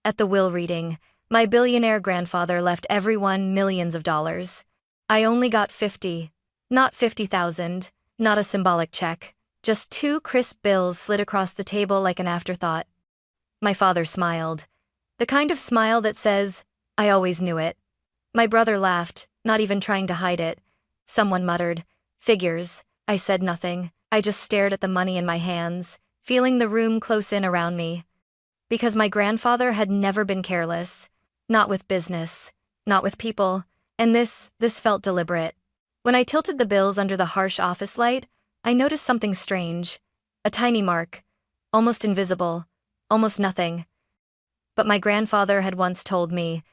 At the will reading, my billionaire grandfather left everyone millions of dollars. I only got 50. Not 50,000, not a symbolic check, just 2 crisp bills slid across the table like an afterthought. My father smiled. The kind of smile that says, "I always knew it." My brother laughed, not even trying to hide it. Someone muttered, "Figures." I said nothing. I just stared at the money in my hands, feeling the room close in around me. Because my grandfather had never been careless. Not with business, not with people, and this felt deliberate. When I tilted the bills under the harsh office light, I noticed something strange. A tiny mark, almost invisible, almost nothing. But my grandfather had once told me,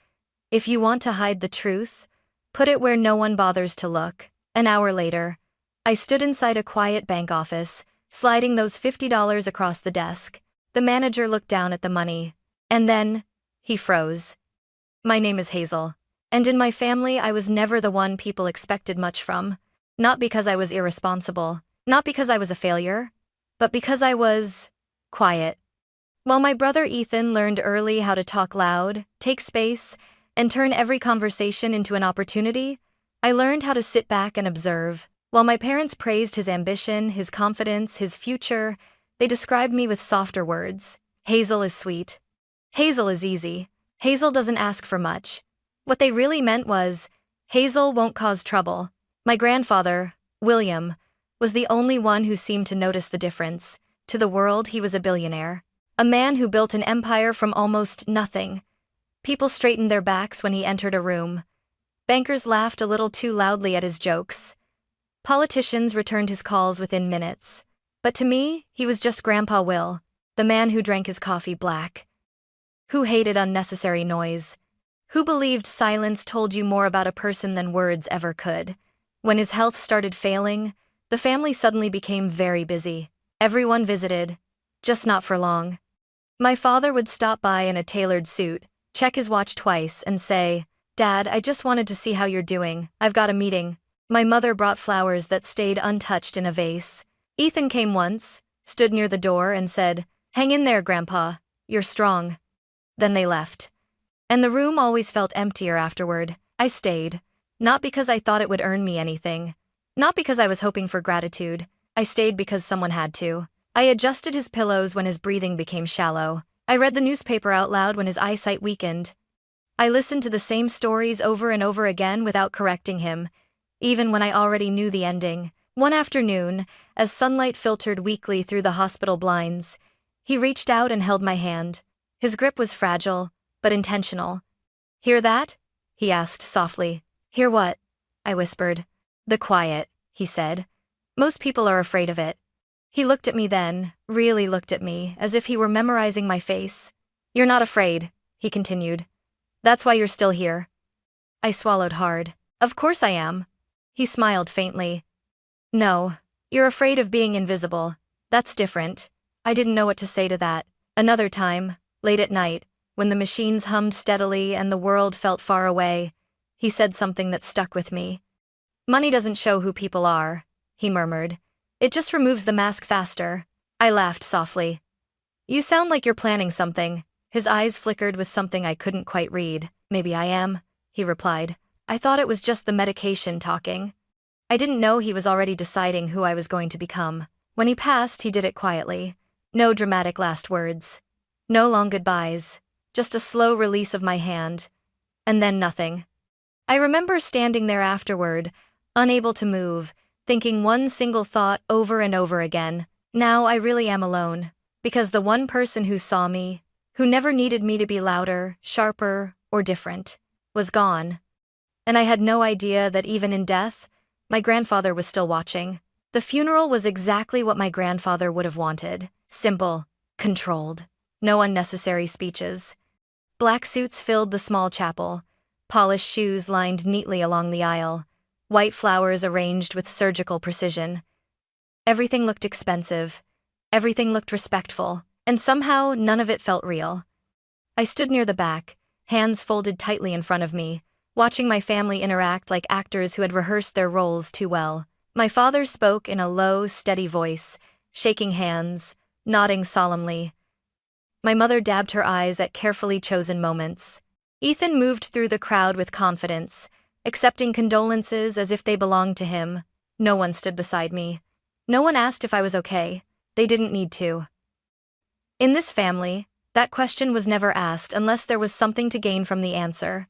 if you want to hide the truth, put it where no one bothers to look. An hour later, I stood inside a quiet bank office, sliding those $50 across the desk. The manager looked down at the money, and then, he froze. My name is Hazel, and in my family I was never the one people expected much from. Not because I was irresponsible, not because I was a failure, but because I was quiet. While my brother Ethan learned early how to talk loud, take space, and turn every conversation into an opportunity, I learned how to sit back and observe. While my parents praised his ambition, his confidence, his future, they described me with softer words. Hazel is sweet. Hazel is easy. Hazel doesn't ask for much. What they really meant was, Hazel won't cause trouble. My grandfather, William, was the only one who seemed to notice the difference. To the world, he was a billionaire. A man who built an empire from almost nothing. People straightened their backs when he entered a room. Bankers laughed a little too loudly at his jokes. Politicians returned his calls within minutes. But to me, he was just Grandpa Will, the man who drank his coffee black. Who hated unnecessary noise. Who believed silence told you more about a person than words ever could. When his health started failing, the family suddenly became very busy. Everyone visited, just not for long. My father would stop by in a tailored suit, check his watch twice, and say, "Dad, I just wanted to see how you're doing. I've got a meeting." My mother brought flowers that stayed untouched in a vase. Ethan came once, stood near the door, and said, "Hang in there, Grandpa. You're strong." Then they left. And the room always felt emptier afterward. I stayed. Not because I thought it would earn me anything. Not because I was hoping for gratitude. I stayed because someone had to. I adjusted his pillows when his breathing became shallow. I read the newspaper out loud when his eyesight weakened. I listened to the same stories over and over again without correcting him, even when I already knew the ending. One afternoon, as sunlight filtered weakly through the hospital blinds, he reached out and held my hand. His grip was fragile, but intentional. "Hear that?" he asked softly. "Hear what?" I whispered. "The quiet," he said. "Most people are afraid of it." He looked at me then, really looked at me, as if he were memorizing my face. "You're not afraid," he continued. "That's why you're still here." I swallowed hard. "Of course I am." He smiled faintly. "No, you're afraid of being invisible. That's different." I didn't know what to say to that. Another time, late at night, when the machines hummed steadily and the world felt far away, he said something that stuck with me. "Money doesn't show who people are," he murmured. "It just removes the mask faster." I laughed softly. "You sound like you're planning something." His eyes flickered with something I couldn't quite read. "Maybe I am," he replied. "I thought it was just the medication talking." I didn't know he was already deciding who I was going to become. When he passed, he did it quietly. No dramatic last words. No long goodbyes. Just a slow release of my hand. And then nothing. I remember standing there afterward, unable to move, thinking one single thought over and over again. Now I really am alone. Because the one person who saw me, who never needed me to be louder, sharper, or different, was gone. And I had no idea that even in death, my grandfather was still watching. The funeral was exactly what my grandfather would have wanted. Simple, controlled, no unnecessary speeches. Black suits filled the small chapel, polished shoes lined neatly along the aisle, white flowers arranged with surgical precision. Everything looked expensive, everything looked respectful, and somehow none of it felt real. I stood near the back, hands folded tightly in front of me, watching my family interact like actors who had rehearsed their roles too well. My father spoke in a low, steady voice, shaking hands, nodding solemnly. My mother dabbed her eyes at carefully chosen moments. Ethan moved through the crowd with confidence, accepting condolences as if they belonged to him. No one stood beside me. No one asked if I was okay. They didn't need to. In this family, that question was never asked unless there was something to gain from the answer.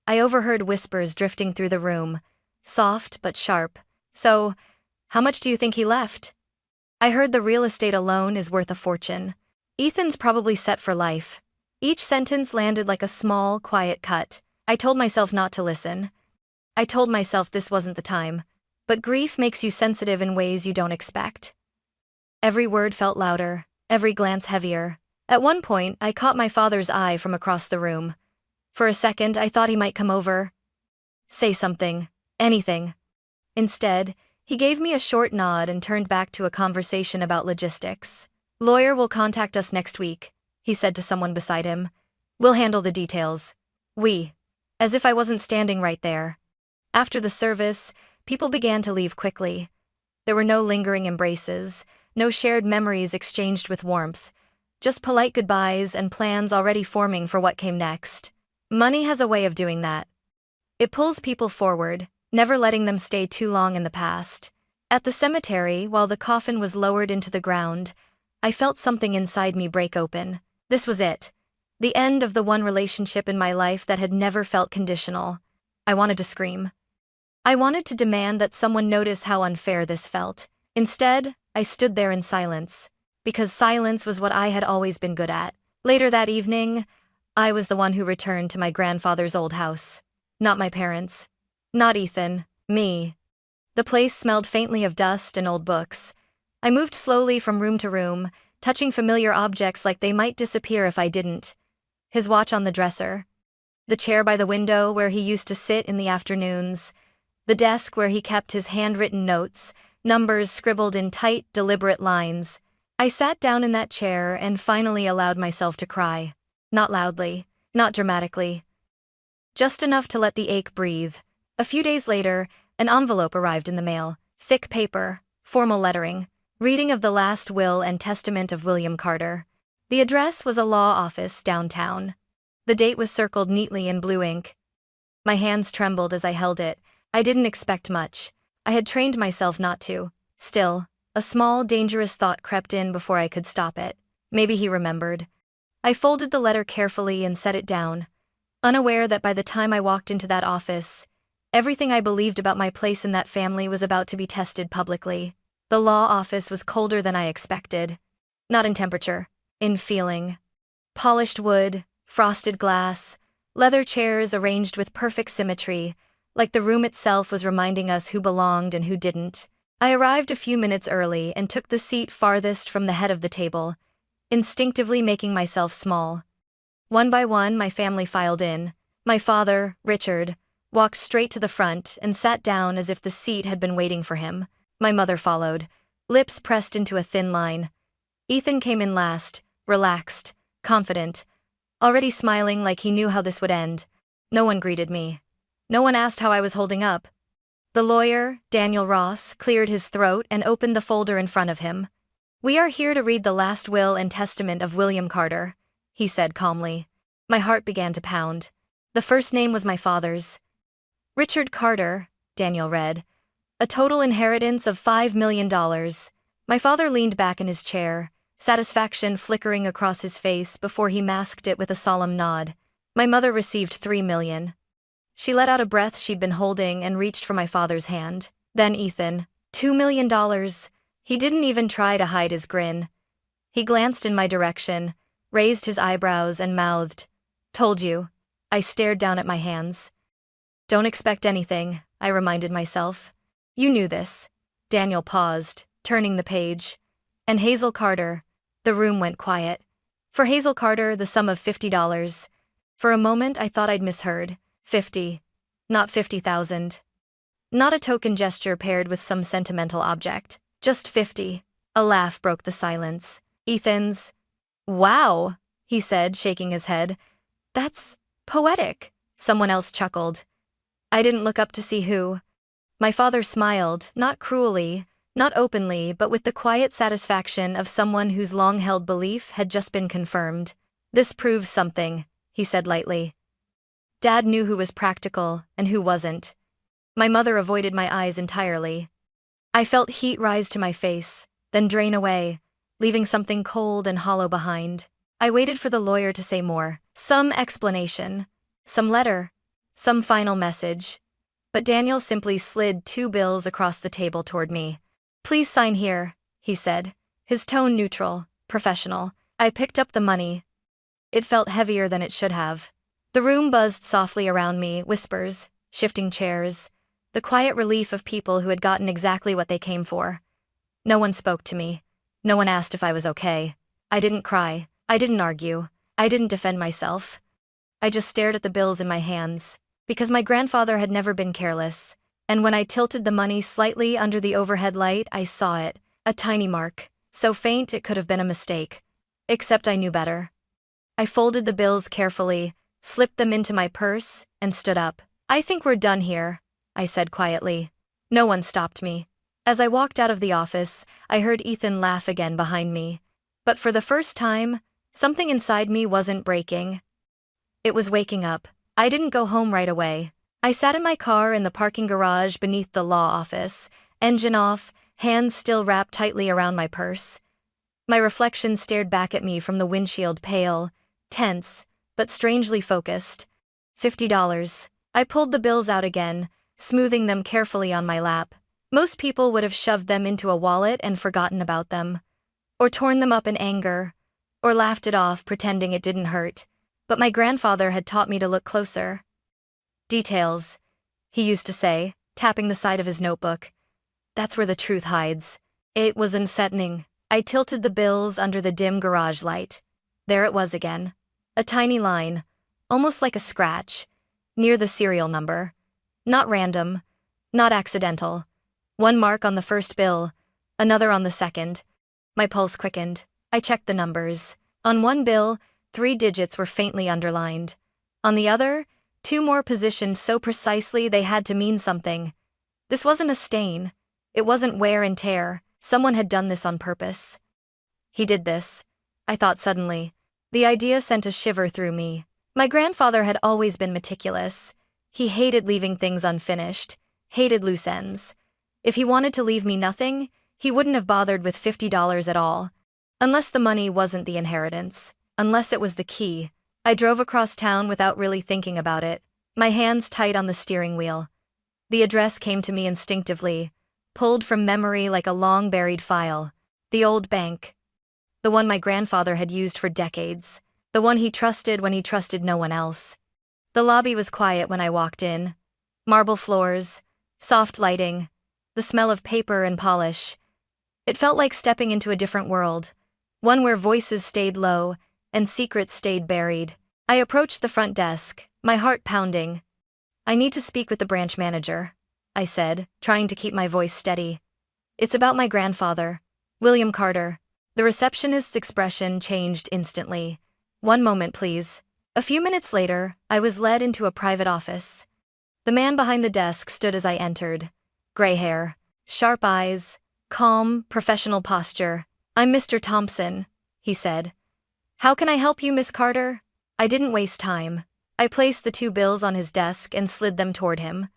I overheard whispers drifting through the room, soft but sharp. So, how much do you think he left? I heard the real estate alone is worth a fortune. Ethan's probably set for life. Each sentence landed like a small, quiet cut. I told myself not to listen. I told myself this wasn't the time. But grief makes you sensitive in ways you don't expect. Every word felt louder, every glance heavier. At one point, I caught my father's eye from across the room. For a second, I thought he might come over. Say something. Anything. Instead, he gave me a short nod and turned back to a conversation about logistics. "Lawyer will contact us next week," he said to someone beside him. "We'll handle the details." We. As if I wasn't standing right there. After the service, people began to leave quickly. There were no lingering embraces, no shared memories exchanged with warmth, just polite goodbyes and plans already forming for what came next. Money has a way of doing that. It pulls people forward, never letting them stay too long in the past. At the cemetery, while the coffin was lowered into the ground, I felt something inside me break open. This was it. The end of the one relationship in my life that had never felt conditional. I wanted to scream. I wanted to demand that someone notice how unfair this felt. Instead, I stood there in silence, because silence was what I had always been good at. Later that evening, I was the one who returned to my grandfather's old house. Not my parents. Not Ethan. Me. The place smelled faintly of dust and old books. I moved slowly from room to room, touching familiar objects like they might disappear if I didn't. His watch on the dresser. The chair by the window where he used to sit in the afternoons. The desk where he kept his handwritten notes, numbers scribbled in tight, deliberate lines. I sat down in that chair and finally allowed myself to cry. Not loudly, not dramatically. Just enough to let the ache breathe. A few days later, an envelope arrived in the mail. Thick paper, formal lettering, reading of the last will and testament of William Carter. The address was a law office downtown. The date was circled neatly in blue ink. My hands trembled as I held it. I didn't expect much. I had trained myself not to. Still, a small, dangerous thought crept in before I could stop it. Maybe he remembered. I folded the letter carefully and set it down, unaware that by the time I walked into that office, everything I believed about my place in that family was about to be tested publicly. The law office was colder than I expected. Not in temperature, in feeling. Polished wood, frosted glass, leather chairs arranged with perfect symmetry, like the room itself was reminding us who belonged and who didn't. I arrived a few minutes early and took the seat farthest from the head of the table, instinctively making myself small. One by one, my family filed in. My father, Richard, walked straight to the front and sat down as if the seat had been waiting for him. My mother followed, lips pressed into a thin line. Ethan came in last, relaxed, confident, already smiling like he knew how this would end. No one greeted me. No one asked how I was holding up. The lawyer, Daniel Ross, cleared his throat and opened the folder in front of him. "We are here to read the last will and testament of William Carter," he said calmly. My heart began to pound. The first name was my father's. "Richard Carter," Daniel read. "A total inheritance of $5 million. My father leaned back in his chair, satisfaction flickering across his face before he masked it with a solemn nod. My mother received $3 million. She let out a breath she'd been holding and reached for my father's hand. Then Ethan, $2 million. He didn't even try to hide his grin. He glanced in my direction, raised his eyebrows and mouthed, "Told you." I stared down at my hands. "Don't expect anything," I reminded myself. "You knew this." Daniel paused, turning the page. "And Hazel Carter." The room went quiet. "For Hazel Carter, the sum of $50. For a moment, I thought I'd misheard. 50. Not 50,000. Not a token gesture paired with some sentimental object. Just 50. A laugh broke the silence. Ethan's. "Wow," he said, shaking his head. "That's poetic." Someone else chuckled. I didn't look up to see who. My father smiled, not cruelly, Not openly, but with the quiet satisfaction of someone whose long-held belief had just been confirmed. "This proves something," he said lightly. Dad knew who was practical and who wasn't. My mother avoided my eyes entirely. I felt heat rise to my face, then drain away, leaving something cold and hollow behind. I waited for the lawyer to say more, some explanation, some letter, some final message. But Daniel simply slid 2 bills across the table toward me. "Please sign here," he said, his tone neutral, professional. I picked up the money. It felt heavier than it should have. The room buzzed softly around me, whispers, shifting chairs, the quiet relief of people who had gotten exactly what they came for. No one spoke to me. No one asked if I was okay. I didn't cry. I didn't argue. I didn't defend myself. I just stared at the bills in my hands, because my grandfather had never been careless. And when I tilted the money slightly under the overhead light, I saw it, a tiny mark, so faint it could have been a mistake. Except I knew better. I folded the bills carefully, slipped them into my purse, and stood up. "I think we're done here," I said quietly. No one stopped me. As I walked out of the office, I heard Ethan laugh again behind me. But for the first time, something inside me wasn't breaking. It was waking up. I didn't go home right away. I sat in my car in the parking garage beneath the law office, engine off, hands still wrapped tightly around my purse. My reflection stared back at me from the windshield, pale, tense, but strangely focused. $50. I pulled the bills out again, smoothing them carefully on my lap. Most people would have shoved them into a wallet and forgotten about them, or torn them up in anger, or laughed it off pretending it didn't hurt. But my grandfather had taught me to look closer. "Details," he used to say, tapping the side of his notebook. "That's where the truth hides." It was unsettling. I tilted the bills under the dim garage light. There it was again. A tiny line, almost like a scratch, near the serial number. Not random, not accidental. One mark on the first bill, another on the second. My pulse quickened. I checked the numbers. On one bill, 3 digits were faintly underlined. On the other, 2 more positioned so precisely they had to mean something. This wasn't a stain. It wasn't wear and tear. Someone had done this on purpose. He did this, I thought suddenly. The idea sent a shiver through me. My grandfather had always been meticulous. He hated leaving things unfinished, hated loose ends. If he wanted to leave me nothing, he wouldn't have bothered with $50 at all. Unless the money wasn't the inheritance. Unless it was the key. I drove across town without really thinking about it, my hands tight on the steering wheel. The address came to me instinctively, pulled from memory like a long-buried file. The old bank. The one my grandfather had used for decades. The one he trusted when he trusted no one else. The lobby was quiet when I walked in. Marble floors, soft lighting, the smell of paper and polish. It felt like stepping into a different world, one where voices stayed low and secrets stayed buried. I approached the front desk, my heart pounding. "I need to speak with the branch manager," I said, trying to keep my voice steady. "It's about my grandfather, William Carter." The receptionist's expression changed instantly. "One moment, please." A few minutes later, I was led into a private office. The man behind the desk stood as I entered. Gray hair, sharp eyes, calm, professional posture. "I'm Mr. Thompson," he said. "How can I help you, Miss Carter?" I didn't waste time. I placed the 2 bills on his desk and slid them toward him.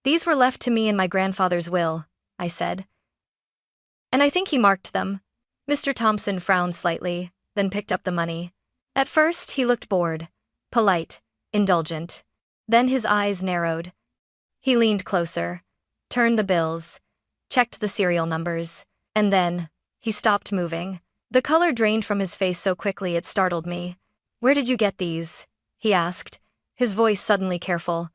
"These were left to me in my grandfather's will," I said. "And I think he marked them." Mr. Thompson frowned slightly, then picked up the money. At first, he looked bored, polite, indulgent. Then his eyes narrowed. He leaned closer, turned the bills, checked the serial numbers, and then he stopped moving. The color drained from his face so quickly it startled me. "Where did you get these?" he asked, his voice suddenly careful.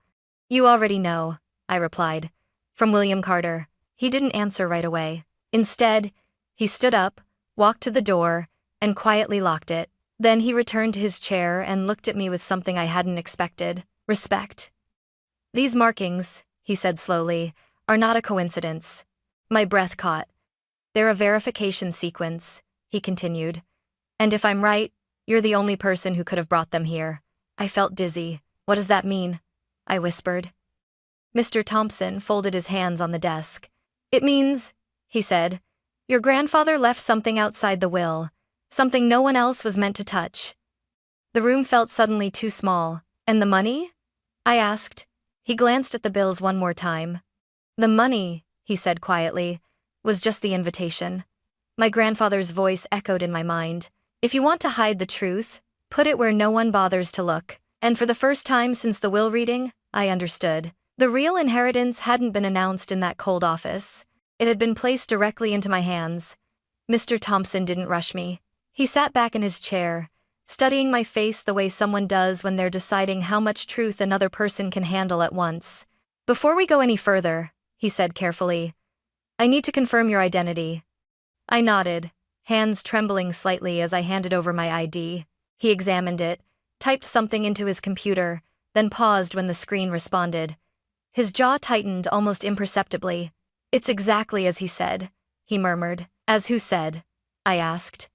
"You already know," I replied. "From William Carter." He didn't answer right away. Instead, he stood up, walked to the door, and quietly locked it. Then he returned to his chair and looked at me with something I hadn't expected. Respect. "These markings," he said slowly, "are not a coincidence." My breath caught. "They're a verification sequence," he continued. "And if I'm right, you're the only person who could have brought them here." I felt dizzy. "What does that mean?" I whispered. Mr. Thompson folded his hands on the desk. "It means," he said. Your grandfather left something outside the will, something no one else was meant to touch. The room felt suddenly too small. And the money? I asked. He glanced at the bills one more time. The money, he said quietly, was just the invitation. My grandfather's voice echoed in my mind. If you want to hide the truth, put it where no one bothers to look. And for the first time since the will reading, I understood. The real inheritance hadn't been announced in that cold office. It had been placed directly into my hands. Mr. Thompson didn't rush me. He sat back in his chair, studying my face the way someone does when they're deciding how much truth another person can handle at once. Before we go any further, he said carefully, I need to confirm your identity. I nodded, hands trembling slightly as I handed over my ID. He examined it, typed something into his computer, then paused when the screen responded. His jaw tightened almost imperceptibly. It's exactly as he said, he murmured. As who said? I asked.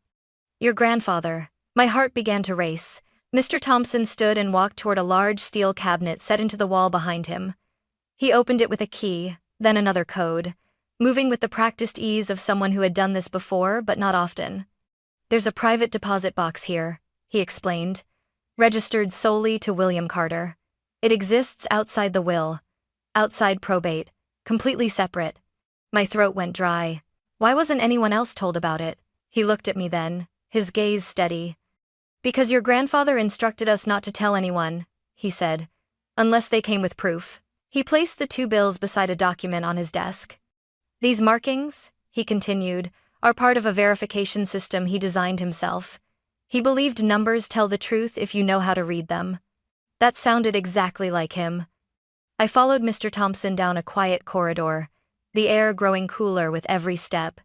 Your grandfather. My heart began to race. Mr. Thompson stood and walked toward a large steel cabinet set into the wall behind him. He opened it with a key, then another code, moving with the practiced ease of someone who had done this before but not often. There's a private deposit box here, he explained, registered solely to William Carter. It exists outside the will, outside probate, completely separate. My throat went dry. Why wasn't anyone else told about it? He looked at me then, his gaze steady. Because your grandfather instructed us not to tell anyone, he said, unless they came with proof. He placed the two bills beside a document on his desk. These markings, he continued, are part of a verification system he designed himself. He believed numbers tell the truth if you know how to read them. That sounded exactly like him. I followed Mr. Thompson down a quiet corridor, the air growing cooler with every step.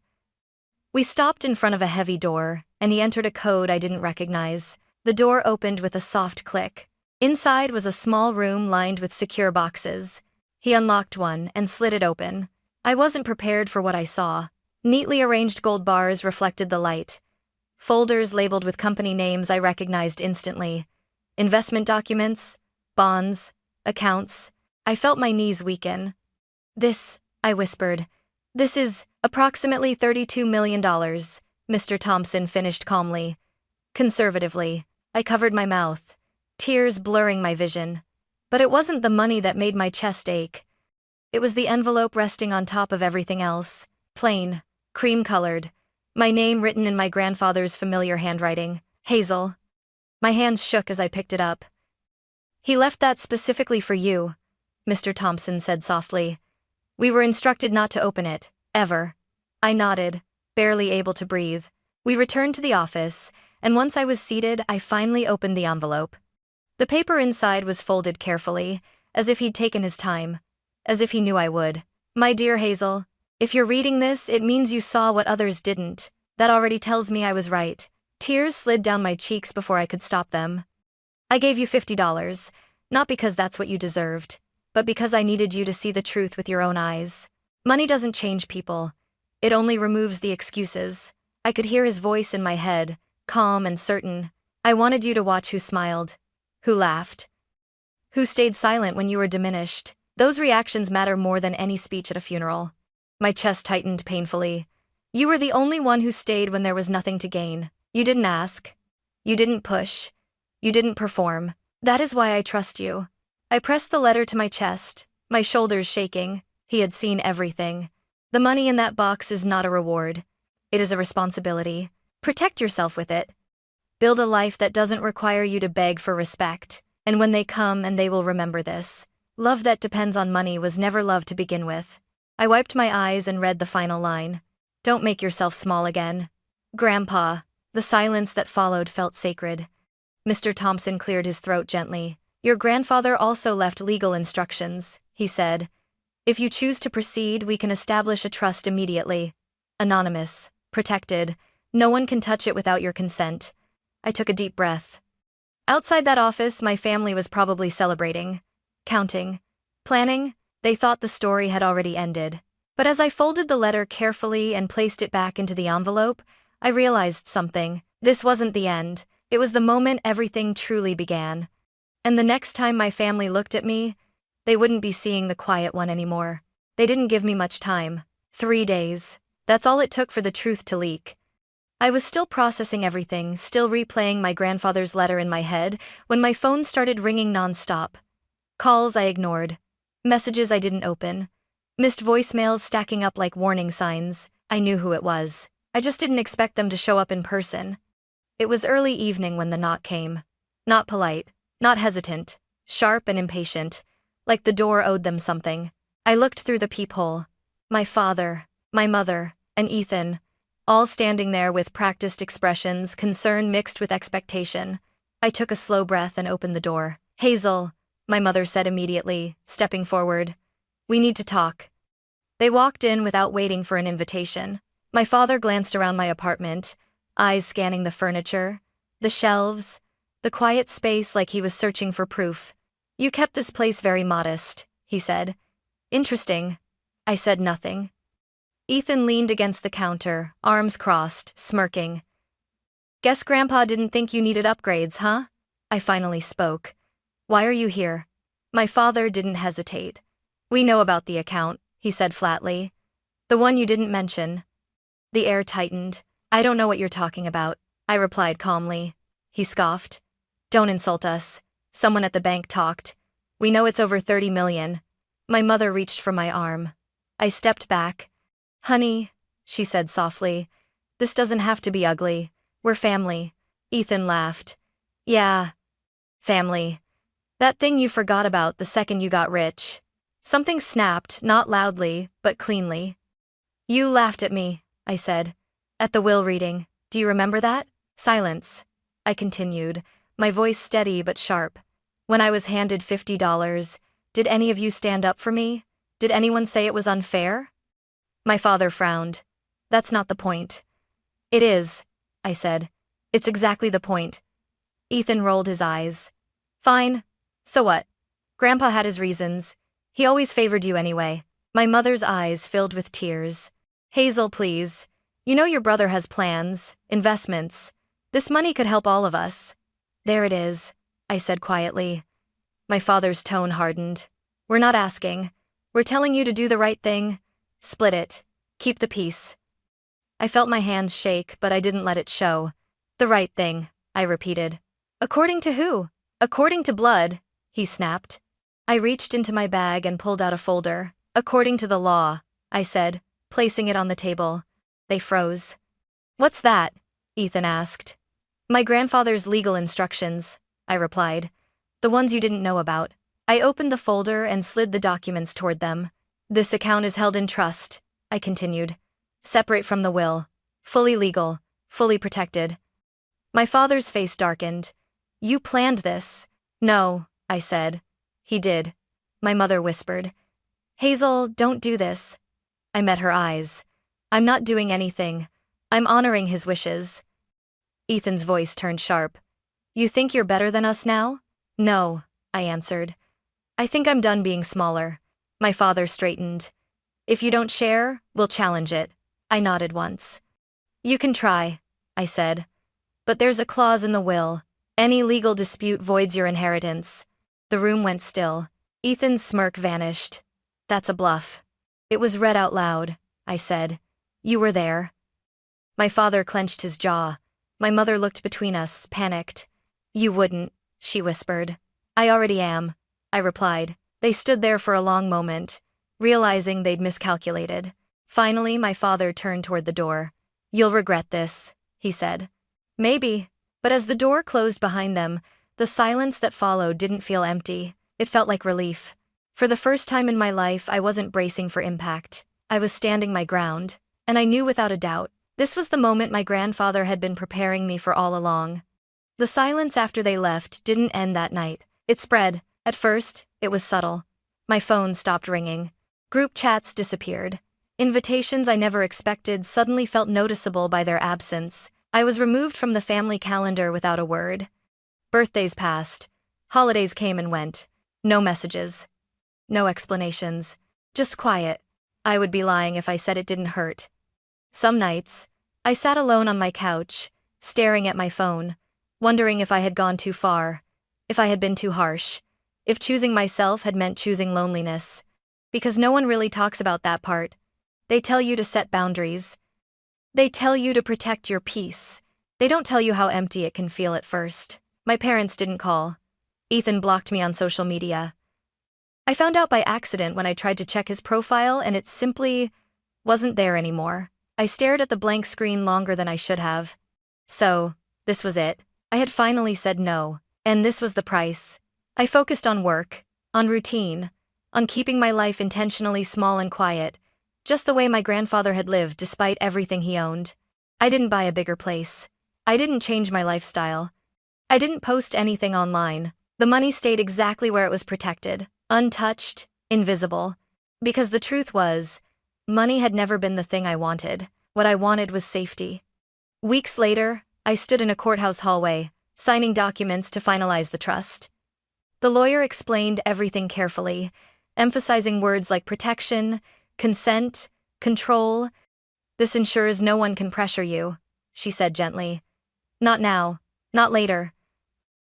We stopped in front of a heavy door, and he entered a code I didn't recognize. The door opened with a soft click. Inside was a small room lined with secure boxes. He unlocked one and slid it open. I wasn't prepared for what I saw. Neatly arranged gold bars reflected the light. Folders labeled with company names I recognized instantly. Investment documents, bonds, accounts. I felt my knees weaken. This, I whispered. This is approximately $32 million, Mr. Thompson finished calmly. Conservatively, I covered my mouth, tears blurring my vision. But it wasn't the money that made my chest ache. It was the envelope resting on top of everything else, plain, cream-colored, my name written in my grandfather's familiar handwriting, Hazel. My hands shook as I picked it up. He left that specifically for you, Mr. Thompson said softly. We were instructed not to open it, ever. I nodded, barely able to breathe. We returned to the office, and once I was seated, I finally opened the envelope. The paper inside was folded carefully, as if he'd taken his time, as if he knew I would. My dear Hazel, if you're reading this, it means you saw what others didn't. That already tells me I was right. Tears slid down my cheeks before I could stop them. I gave you $50, not because that's what you deserved, but because I needed you to see the truth with your own eyes. Money doesn't change people. It only removes the excuses. I could hear his voice in my head, calm and certain. I wanted you to watch who smiled, who laughed, who stayed silent when you were diminished. Those reactions matter more than any speech at a funeral. My chest tightened painfully. You were the only one who stayed when there was nothing to gain. You didn't ask. You didn't push. You didn't perform. That is why I trust you. I pressed the letter to my chest, my shoulders shaking. He had seen everything. The money in that box is not a reward. It is a responsibility. Protect yourself with it. Build a life that doesn't require you to beg for respect. And when they come, and they will remember this. Love that depends on money was never love to begin with. I wiped my eyes and read the final line. Don't make yourself small again. Grandpa. The silence that followed felt sacred. Mr. Thompson cleared his throat gently. Your grandfather also left legal instructions, he said. If you choose to proceed, we can establish a trust immediately. Anonymous, protected. No one can touch it without your consent. I took a deep breath. Outside that office, my family was probably celebrating, counting, planning. They thought the story had already ended. But as I folded the letter carefully and placed it back into the envelope, I realized something. This wasn't the end. It was the moment everything truly began. And the next time my family looked at me, they wouldn't be seeing the quiet one anymore. They didn't give me much time. 3 days. That's all it took for the truth to leak. I was still processing everything, still replaying my grandfather's letter in my head, when my phone started ringing nonstop. Calls I ignored. Messages I didn't open. Missed voicemails stacking up like warning signs. I knew who it was. I just didn't expect them to show up in person. It was early evening when the knock came. Not polite, not hesitant, sharp and impatient, like the door owed them something. I looked through the peephole. My father, my mother, and Ethan, all standing there with practiced expressions, concern mixed with expectation. I took a slow breath and opened the door. "Hazel," my mother said immediately, stepping forward. "We need to talk." They walked in without waiting for an invitation. My father glanced around my apartment, eyes scanning the furniture, the shelves, the quiet space like he was searching for proof. "You kept this place very modest," he said. "Interesting." I said nothing. Ethan leaned against the counter, arms crossed, smirking. "Guess Grandpa didn't think you needed upgrades, huh?" I finally spoke. "Why are you here?" My father didn't hesitate. "We know about the account," he said flatly. "The one you didn't mention." The air tightened. "I don't know what you're talking about," I replied calmly. He scoffed. "Don't insult us. Someone at the bank talked. We know it's over 30 million. My mother reached for my arm. I stepped back. "Honey," she said softly, "this doesn't have to be ugly. We're family." Ethan laughed. "Yeah. Family. That thing you forgot about the second you got rich." Something snapped, not loudly, but cleanly. "You laughed at me," I said. "At the will reading. Do you remember that?" Silence. I continued, my voice steady but sharp. "When I was handed $50, did any of you stand up for me? Did anyone say it was unfair?" My father frowned. "That's not the point." "It is," I said. "It's exactly the point." Ethan rolled his eyes. "Fine. So what? Grandpa had his reasons. He always favored you anyway." My mother's eyes filled with tears. "Hazel, please. You know your brother has plans, investments. This money could help all of us." "There it is," I said quietly. My father's tone hardened. "We're not asking. We're telling you to do the right thing. Split it. Keep the peace." I felt my hands shake, but I didn't let it show. "The right thing," I repeated. "According to who?" "According to blood," he snapped. I reached into my bag and pulled out a folder. "According to the law," I said, placing it on the table. They froze. "What's that?" Ethan asked. "My grandfather's legal instructions," I replied. "The ones you didn't know about." I opened the folder and slid the documents toward them. "This account is held in trust," I continued. "Separate from the will. Fully legal, fully protected." My father's face darkened. "You planned this." "No," I said. "He did." My mother whispered. "Hazel, don't do this." I met her eyes. "I'm not doing anything. I'm honoring his wishes." Ethan's voice turned sharp. "You think you're better than us now?" "No," I answered. "I think I'm done being smaller." My father straightened. "If you don't share, we'll challenge it." I nodded once. "You can try," I said. "But there's a clause in the will. Any legal dispute voids your inheritance." The room went still. Ethan's smirk vanished. "That's a bluff." "It was read out loud," I said. "You were there." My father clenched his jaw. My mother looked between us, panicked. "You wouldn't," she whispered. "I already am," I replied. They stood there for a long moment, realizing they'd miscalculated. Finally, my father turned toward the door. "You'll regret this," he said. "Maybe." But as the door closed behind them, the silence that followed didn't feel empty. It felt like relief. For the first time in my life, I wasn't bracing for impact. I was standing my ground, and I knew without a doubt, this was the moment my grandfather had been preparing me for all along. The silence after they left didn't end that night. It spread. At first, it was subtle. My phone stopped ringing. Group chats disappeared. Invitations I never expected suddenly felt noticeable by their absence. I was removed from the family calendar without a word. Birthdays passed. Holidays came and went. No messages. No explanations. Just quiet. I would be lying if I said it didn't hurt. Some nights, I sat alone on my couch, staring at my phone, wondering if I had gone too far, if I had been too harsh, if choosing myself had meant choosing loneliness. Because no one really talks about that part. They tell you to set boundaries, They tell you to protect your peace. They don't tell you how empty it can feel at first. My parents didn't call. Ethan blocked me on social media. I found out by accident when I tried to check his profile and it simply wasn't there anymore. I stared at the blank screen longer than I should have. So, this was it. I had finally said no, and this was the price. I focused on work, on routine, on keeping my life intentionally small and quiet, just the way my grandfather had lived despite everything he owned. I didn't buy a bigger place. I didn't change my lifestyle. I didn't post anything online. The money stayed exactly where it was protected, untouched, invisible. Because the truth was, money had never been the thing I wanted. What I wanted was safety. Weeks later, I stood in a courthouse hallway, signing documents to finalize the trust. The lawyer explained everything carefully, emphasizing words like protection, consent, control. "This ensures no one can pressure you," she said gently. "Not now, not later."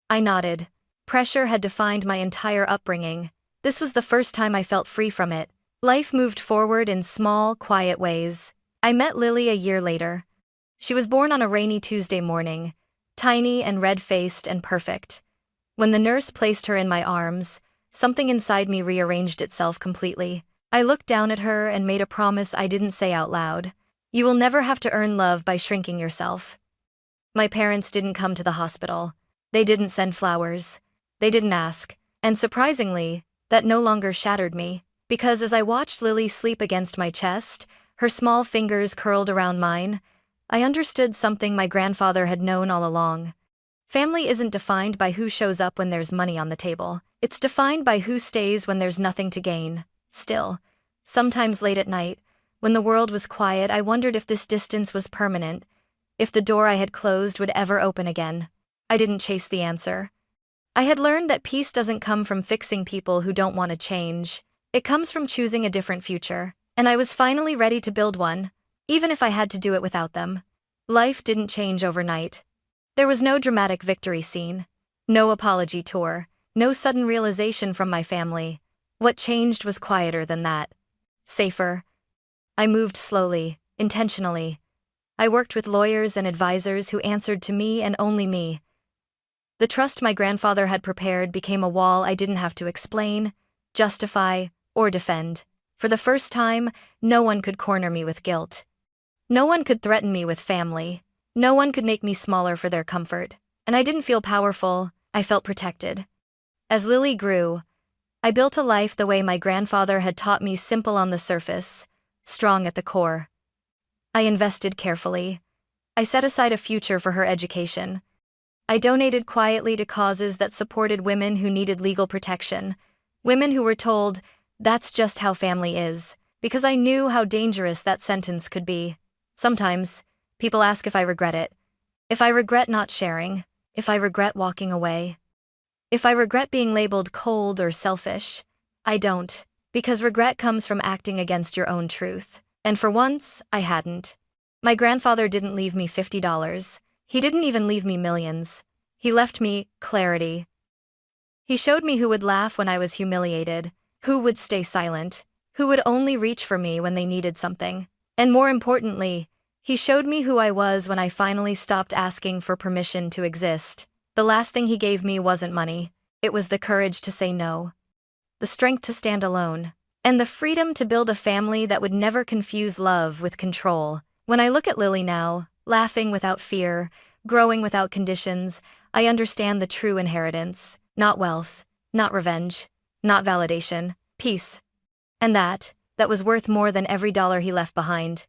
I nodded. Pressure had defined my entire upbringing. This was the first time I felt free from it. Life moved forward in small, quiet ways. I met Lily a year later. She was born on a rainy Tuesday morning, tiny and red-faced and perfect. When the nurse placed her in my arms, something inside me rearranged itself completely. I looked down at her and made a promise I didn't say out loud. "You will never have to earn love by shrinking yourself." My parents didn't come to the hospital. They didn't send flowers. They didn't ask. And surprisingly, that no longer shattered me. Because as I watched Lily sleep against my chest, her small fingers curled around mine, I understood something my grandfather had known all along. Family isn't defined by who shows up when there's money on the table. It's defined by who stays when there's nothing to gain. Still, sometimes late at night, when the world was quiet, I wondered if this distance was permanent, if the door I had closed would ever open again. I didn't chase the answer. I had learned that peace doesn't come from fixing people who don't want to change. It comes from choosing a different future. And I was finally ready to build one, even if I had to do it without them. Life didn't change overnight. There was no dramatic victory scene, no apology tour, no sudden realization from my family. What changed was quieter than that. Safer. I moved slowly, intentionally. I worked with lawyers and advisors who answered to me and only me. The trust my grandfather had prepared became a wall I didn't have to explain, justify, or defend. For the first time, no one could corner me with guilt. No one could threaten me with family. No one could make me smaller for their comfort. And I didn't feel powerful, I felt protected. As Lily grew, I built a life the way my grandfather had taught me, simple on the surface, strong at the core. I invested carefully. I set aside a future for her education. I donated quietly to causes that supported women who needed legal protection, women who were told, "That's just how family is," because I knew how dangerous that sentence could be. Sometimes, people ask if I regret it. If I regret not sharing. If I regret walking away. If I regret being labeled cold or selfish. I don't, because regret comes from acting against your own truth. And for once, I hadn't. My grandfather didn't leave me $50. He didn't even leave me millions. He left me clarity. He showed me who would laugh when I was humiliated, who would stay silent, who would only reach for me when they needed something. And more importantly, he showed me who I was when I finally stopped asking for permission to exist. The last thing he gave me wasn't money. It was the courage to say no, the strength to stand alone, and the freedom to build a family that would never confuse love with control. When I look at Lily now, laughing without fear, growing without conditions, I understand the true inheritance. Not wealth, not revenge, not validation, peace. And that was worth more than every dollar he left behind.